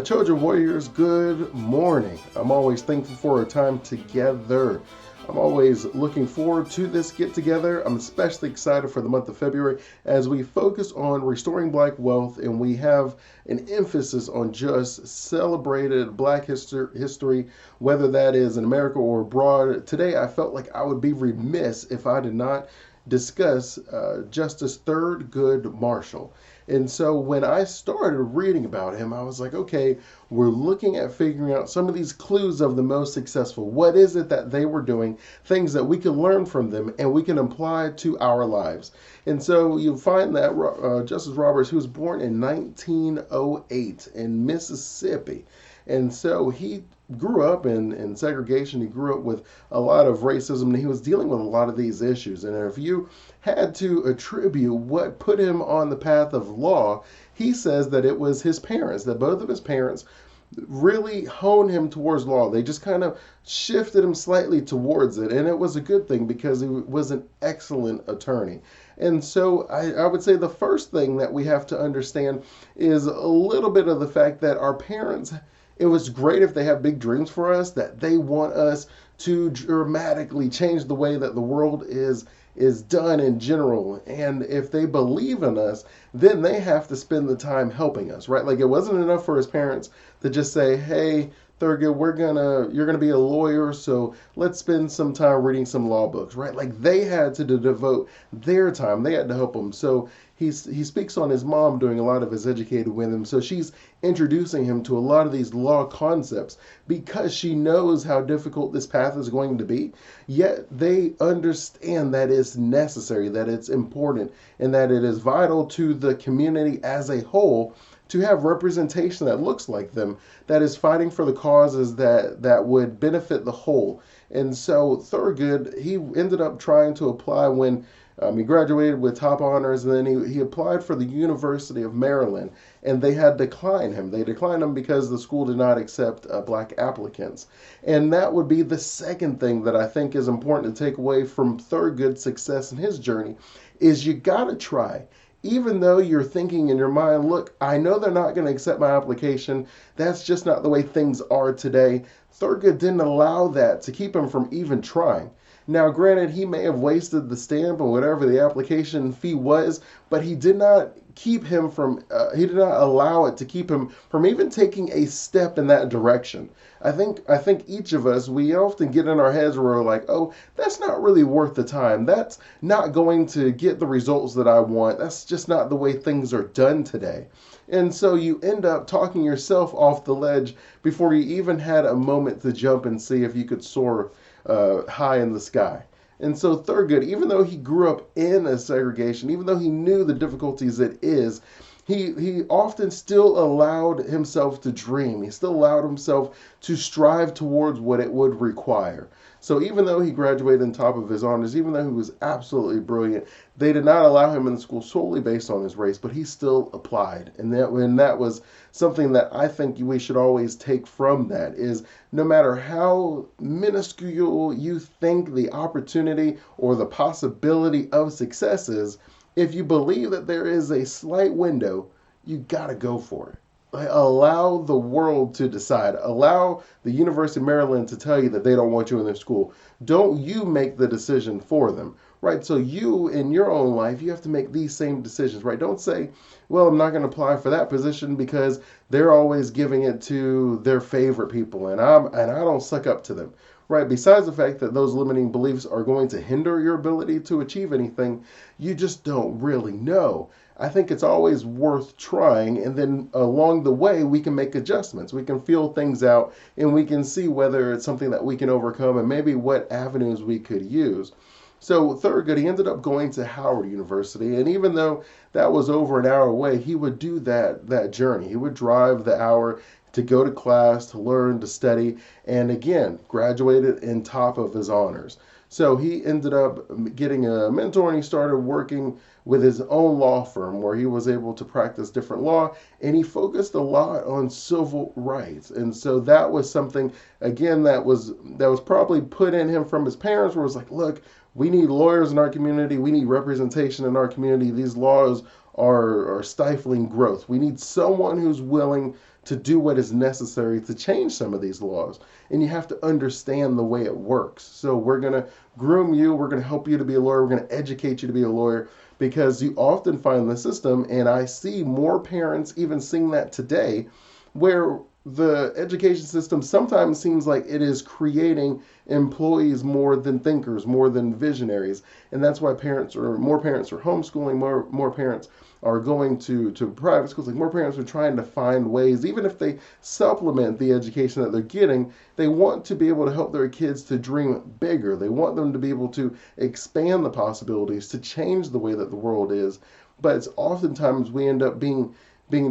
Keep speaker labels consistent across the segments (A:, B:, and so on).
A: Choja Warriors, good morning. I'm always thankful for our time together. I'm always looking forward to this get together. I'm especially excited for the month of February as we focus on restoring Black wealth and we have an emphasis on just celebrated Black history, whether that is in America or abroad. Today, I felt like I would be remiss if I did not discuss Justice Thurgood Marshall. And so when I started reading about him, I was like, okay, we're looking at figuring out some of these clues of the most successful. What is it that they were doing? Things that we can learn from them and we can apply to our lives. And so you'll find that Justice Roberts, he was born in 1908 in Mississippi. And so he grew up in segregation. He grew up with a lot of racism, and he was dealing with a lot of these issues. And if you had to attribute what put him on the path of law, he says that it was his parents, that both of his parents really honed him towards law. They just kind of shifted him slightly towards it. And it was a good thing because he was an excellent attorney. And so I would say the first thing that we have to understand is a little bit of the fact that our parents, it was great if they have big dreams for us, that they want us to dramatically change the way that the world is done in general. And if they believe in us, then they have to spend the time helping us, right? Like it wasn't enough for his parents to just say, hey, Thurgood, you're gonna be a lawyer, so let's spend some time reading some law books, right? Like they had to devote their time. They had to help him. So he speaks on his mom doing a lot of his educated with him. So she's introducing him to a lot of these law concepts because she knows how difficult this path is going to be. Yet they understand that it's necessary, that it's important, and that it is vital to the community as a whole to have representation that looks like them, that is fighting for the causes that would benefit the whole. And so Thurgood, he ended up trying to apply when he graduated with top honors, and then he applied for the University of Maryland, and they had declined him. They declined him because the school did not accept Black applicants. And that would be the second thing that I think is important to take away from Thurgood's success in his journey is you gotta try. Even though you're thinking in your mind, look, I know they're not going to accept my application. That's just not the way things are today. Thurgood didn't allow that to keep him from even trying. Now, granted, he may have wasted the stamp and whatever the application fee was, but he did not he did not allow it to keep him from even taking a step in that direction. I think each of us, we often get in our heads where we're like, oh, that's not really worth the time. That's not going to get the results that I want. That's just not the way things are done today. And so you end up talking yourself off the ledge before you even had a moment to jump and see if you could soar high in the sky. And so Thurgood, even though he grew up in a segregation, even though he knew the difficulties it is, he often still allowed himself to dream. He still allowed himself to strive towards what it would require. So even though he graduated on top of his honors, even though he was absolutely brilliant, they did not allow him in the school solely based on his race, but he still applied. And that was something that I think we should always take from that is no matter how minuscule you think the opportunity or the possibility of success is, if you believe that there is a slight window, you gotta go for it. Like, allow the world to decide. Allow the University of Maryland to tell you that they don't want you in their school. Don't you make the decision for them, right? So you, in your own life, you have to make these same decisions, right? Don't say, well, I'm not going to apply for that position because they're always giving it to their favorite people, and I don't suck up to them. Right, besides the fact that those limiting beliefs are going to hinder your ability to achieve anything, you just don't really know. I think it's always worth trying, and then along the way, we can make adjustments. We can feel things out, and we can see whether it's something that we can overcome and maybe what avenues we could use. So Thurgood, he ended up going to Howard University, and even though that was over an hour away, he would do that journey. He would drive the hour to go to class, to learn, to study, and again, graduated in top of his honors. So he ended up getting a mentor and he started working with his own law firm where he was able to practice different law and he focused a lot on civil rights. And so that was something again that was probably put in him from his parents where it was like, look, we need lawyers in our community, we need representation in our community. These laws are stifling growth. We need someone who's willing to do what is necessary to change some of these laws. And you have to understand the way it works. So we're going to groom you. We're going to help you to be a lawyer. We're going to educate you to be a lawyer, because you often find the system, and I see more parents even seeing that today, where the education system sometimes seems like it is creating employees more than thinkers, more than visionaries. And that's why more parents are homeschooling, more parents are going to private schools. Like, more parents are trying to find ways, even if they supplement the education that they're getting, they want to be able to help their kids to dream bigger. They want them to be able to expand the possibilities, to change the way that the world is. But it's oftentimes we end up being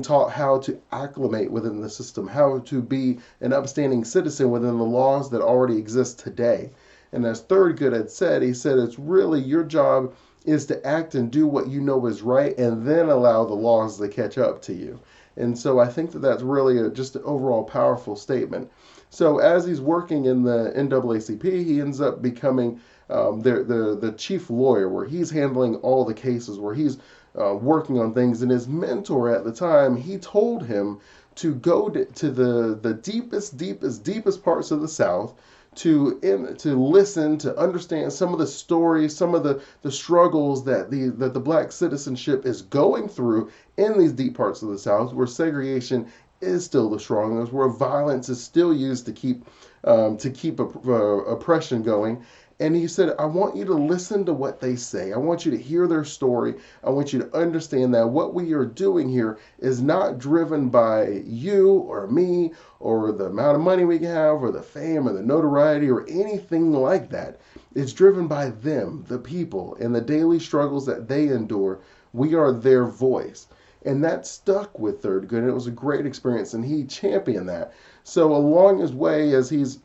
A: taught how to acclimate within the system, how to be an upstanding citizen within the laws that already exist today. And as Thurgood had said, he said it's really your job is to act and do what you know is right, and then allow the laws to catch up to you. And so I think that that's really just an overall powerful statement. So as he's working in the NAACP, he ends up becoming the chief lawyer, where he's handling all the cases, where he's working on things. And his mentor at the time, he told him to go to the deepest parts of the South, to listen, to understand some of the stories, some of the struggles that the black citizenship is going through in these deep parts of the South, where segregation is still the strongest, where violence is still used to keep oppression going. And he said, I want you to listen to what they say. I want you to hear their story. I want you to understand that what we are doing here is not driven by you or me or the amount of money we have or the fame or the notoriety or anything like that. It's driven by them, the people, and the daily struggles that they endure. We are their voice. And that stuck with Thurgood, and it was a great experience, and he championed that. So along his way, as he's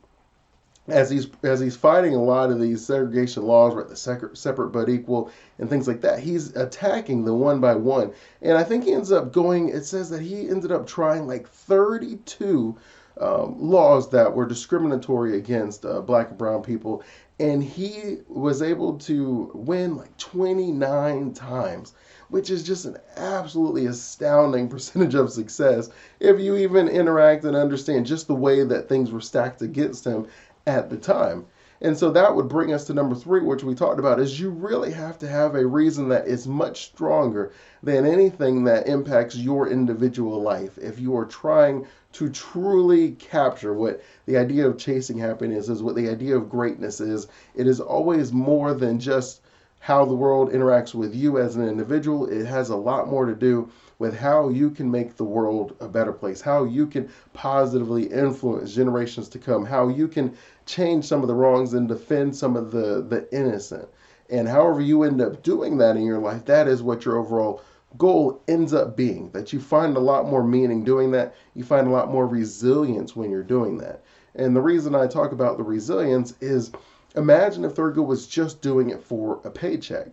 A: fighting a lot of these segregation laws, right, the separate but equal and things like that, he's attacking the one by one. And I think he ends up it says that he ended up trying like 32 laws that were discriminatory against black and brown people. And he was able to win like 29 times, which is just an absolutely astounding percentage of success if you even interact and understand just the way that things were stacked against him at the time. And so that would bring us to number 3, which we talked about, is you really have to have a reason that is much stronger than anything that impacts your individual life. If you are trying to truly capture what the idea of chasing happiness is, what the idea of greatness is, it is always more than just how the world interacts with you as an individual. It has a lot more to do with how you can make the world a better place, how you can positively influence generations to come, how you can change some of the wrongs and defend some of the innocent. And however you end up doing that in your life, that is what your overall goal ends up being. That you find a lot more meaning doing that. You find a lot more resilience when you're doing that. And the reason I talk about the resilience is, imagine if Thurgood was just doing it for a paycheck.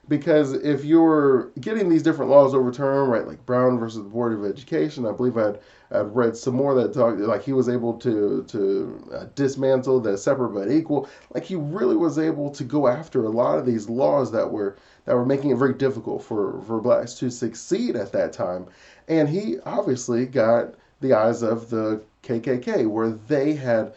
A: Because if you're getting these different laws overturned, right, like Brown versus the Board of Education, I believe I'd read some more that talked, like he was able to dismantle the separate but equal. Like, he really was able to go after a lot of these laws that were making it very difficult for blacks to succeed at that time. And he obviously got the eyes of the KKK, where they had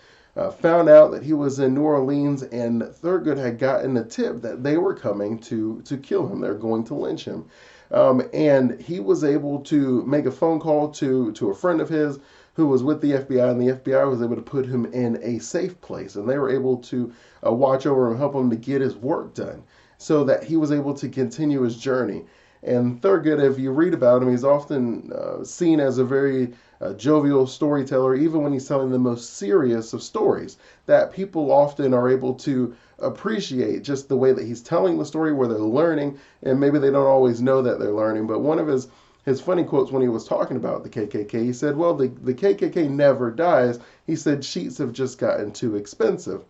A: found out that he was in New Orleans, and Thurgood had gotten a tip that they were coming to kill him. They're going to lynch him. And he was able to make a phone call to a friend of his who was with the FBI, and the FBI was able to put him in a safe place. And they were able to watch over him, help him to get his work done so that he was able to continue his journey. And Thurgood, if you read about him, he's often seen as a very jovial storyteller, even when he's telling the most serious of stories, that people often are able to appreciate just the way that he's telling the story, where they're learning, and maybe they don't always know that they're learning. But one of his funny quotes when he was talking about the KKK, he said, well, the KKK never dies. He said, sheets have just gotten too expensive.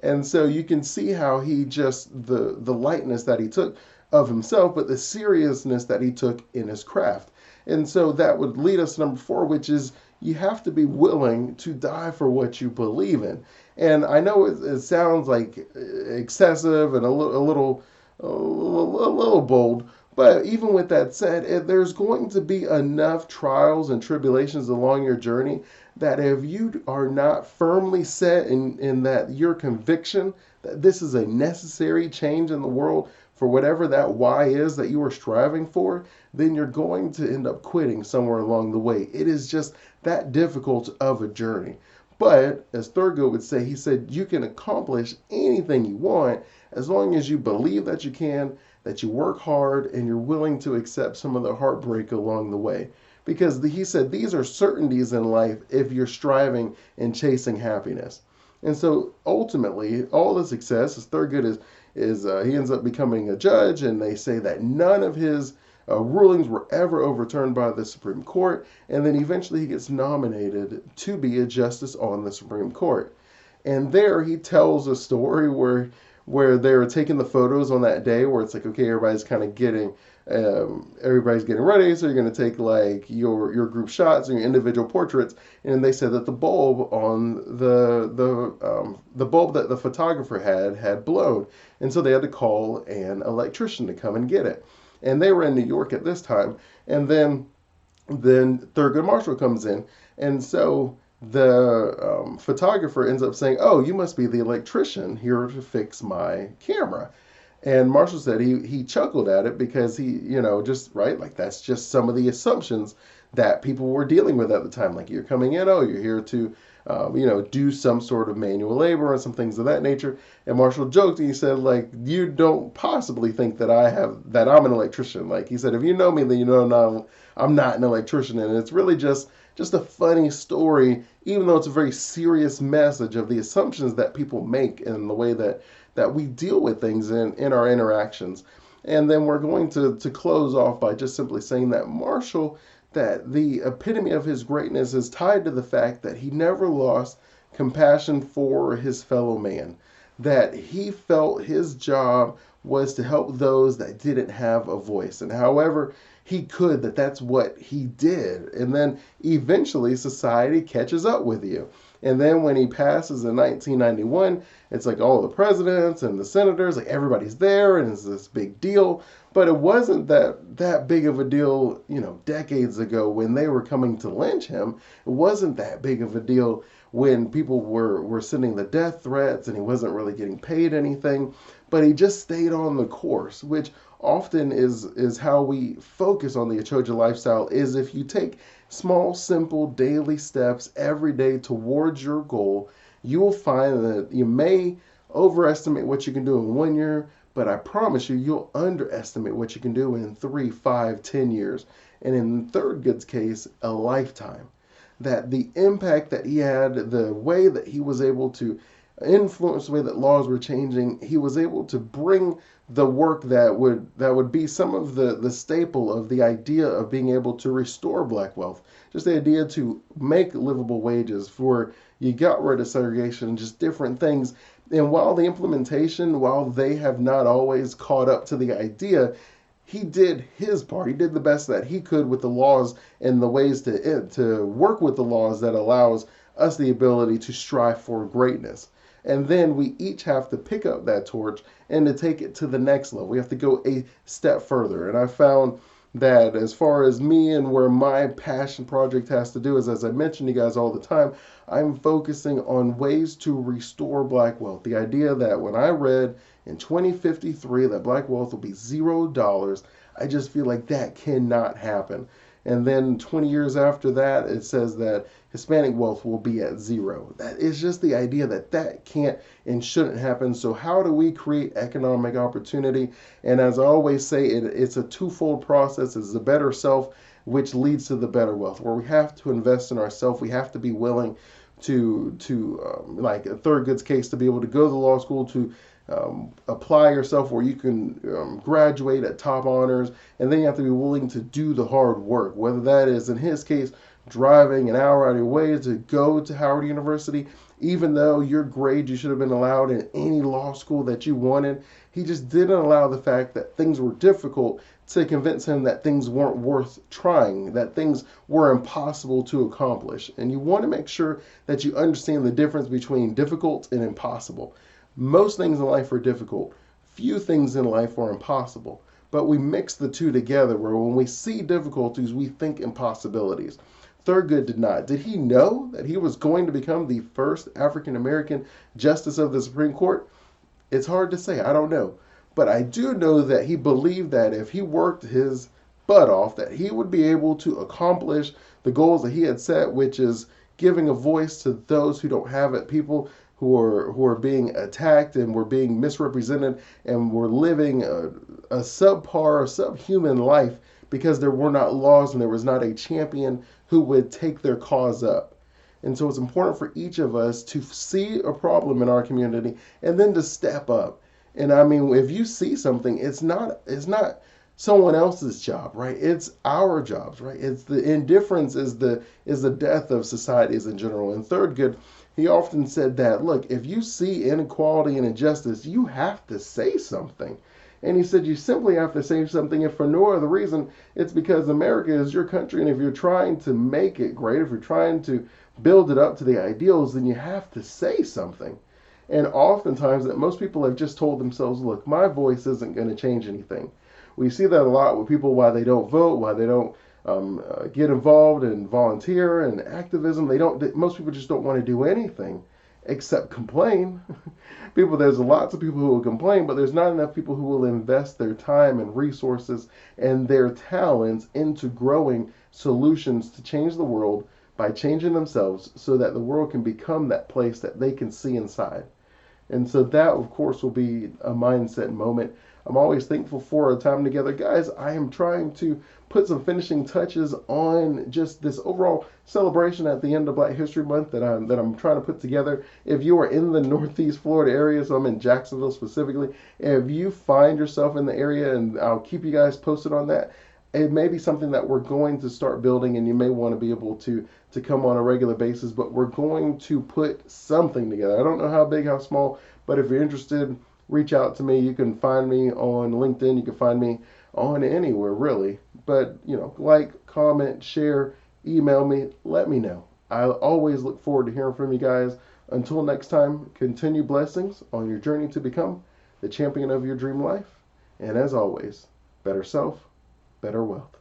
A: And so you can see how he just, the lightness that he took of himself, but the seriousness that he took in his craft. And so that would lead us to number 4, which is you have to be willing to die for what you believe in. And I know it sounds like excessive and a little bold, But even with that said, there's going to be enough trials and tribulations along your journey that if you are not firmly set in that your conviction that this is a necessary change in the world for whatever that why is that you are striving for, then you're going to end up quitting somewhere along the way. It is just that difficult of a journey. But as Thurgood would say, he said, you can accomplish anything you want as long as you believe that you can, that you work hard, and you're willing to accept some of the heartbreak along the way. Because he said these are certainties in life if you're striving and chasing happiness. And so ultimately, all the success, as Thurgood is he ends up becoming a judge, and they say that none of his rulings were ever overturned by the Supreme Court, and then eventually he gets nominated to be a justice on the Supreme Court. And there he tells a story where they were taking the photos on that day, where it's like, okay, everybody's kind of everybody's getting ready, so you're going to take like your group shots and your individual portraits. And they said that the bulb on the bulb that the photographer had blown, and so they had to call an electrician to come and get it. And they were in New York at this time, and then Thurgood Marshall comes in, and so the photographer ends up saying, "Oh, you must be the electrician here to fix my camera." And Marshall said he chuckled at it because he, just right, like that's just some of the assumptions that people were dealing with at the time. Like you're coming in, oh, you're here to, do some sort of manual labor and some things of that nature. And Marshall joked and he said, like, you don't possibly think that I'm an electrician. Like he said, if you know me, then you know I'm not an electrician. And it's really just a funny story, even though it's a very serious message of the assumptions that people make and the way that we deal with things in our interactions. And then we're going to close off by just simply saying that Marshall, that the epitome of his greatness is tied to the fact that he never lost compassion for his fellow man, that he felt his job was to help those that didn't have a voice. And however he could, that's what he did. And then eventually society catches up with you. And then when he passes in 1991, it's like all the presidents and the senators, like everybody's there, and it's this big deal. But it wasn't that big of a deal, decades ago when they were coming to lynch him. It wasn't that big of a deal when people were sending the death threats and he wasn't really getting paid anything. But he just stayed on the course, which often is how we focus on the Achoja lifestyle, is if you take small, simple, daily steps every day towards your goal, you will find that you may overestimate what you can do in 1 year, but I promise you'll underestimate what you can do in 3, 5, 10 years. And in Thurgood's case, a lifetime. That the impact that he had, the way that he was able to influence the way that laws were changing, he was able to bring the work that would be some of the staple of the idea of being able to restore black wealth. Just the idea to make livable wages, for you got rid of segregation, just different things. And while the implementation, while they have not always caught up to the idea, he did his part. He did the best that he could with the laws and the ways to work with the laws that allows us the ability to strive for greatness. And then we each have to pick up that torch and to take it to the next level. We have to go a step further. And I found that as far as me and where my passion project has to do is, as I mention to you guys all the time, I'm focusing on ways to restore black wealth. The idea that when I read in 2053 that black wealth will be $0, I just feel like that cannot happen. And then 20 years after that, it says that Hispanic wealth will be at 0. That is just the idea that can't and shouldn't happen. So how do we create economic opportunity? And as I always say, it's a twofold process. It's the better self, which leads to the better wealth, where we have to invest in ourselves. We have to be willing to like Thurgood's case, to be able to go to the law school, to apply yourself where you can graduate at top honors, and then you have to be willing to do the hard work, whether that is, in his case, driving an hour out of your way to go to Howard University, even though your grade, you should have been allowed in any law school that you wanted. He just didn't allow the fact that things were difficult to convince him that things weren't worth trying, that things were impossible to accomplish. And you want to make sure that you understand the difference between difficult and impossible. Most things in life are difficult. Few things in life are impossible. but we mix the two together where when we see difficulties, we think impossibilities. Thurgood did not. Did he know that he was going to become the first African American justice of the Supreme Court? It's hard to say. I don't know. But I do know that he believed that if he worked his butt off, that he would be able to accomplish the goals that he had set, which is giving a voice to those who don't have it, people who are being attacked and were being misrepresented and were living a subpar, subhuman life because there were not laws and there was not a champion who would take their cause up. And so it's important for each of us to see a problem in our community and then to step up. And I mean, if you see something, it's not someone else's job, right? It's our jobs, right? It's the indifference is the death of societies in general. And Thurgood, he often said that, look, if you see inequality and injustice, you have to say something. And he said you simply have to say something, if for no other reason, it's because America is your country, and if you're trying to make it great, if you're trying to build it up to the ideals, then you have to say something. And oftentimes that most people have just told themselves, look, my voice isn't going to change anything. We see that a lot with people, why they don't vote, why they don't get involved and volunteer and activism. They don't. Most people just don't want to do anything except complain. There's lots of people who will complain, but there's not enough people who will invest their time and resources and their talents into growing solutions to change the world by changing themselves so that the world can become that place that they can see inside. And so that, of course, will be a mindset moment. I'm always thankful for our time together. Guys, I am trying to put some finishing touches on just this overall celebration at the end of Black History Month that I'm trying to put together. If you are in the Northeast Florida area, so I'm in Jacksonville specifically, if you find yourself in the area, and I'll keep you guys posted on that, it may be something that we're going to start building, and you may want to be able to come on a regular basis, but we're going to put something together. I don't know how big, how small, but if you're interested, reach out to me. You can find me on LinkedIn. You can find me on anywhere, really. But, like, comment, share, email me, let me know. I always look forward to hearing from you guys. Until next time, continue blessings on your journey to become the champion of your dream life. And as always, better self, better wealth.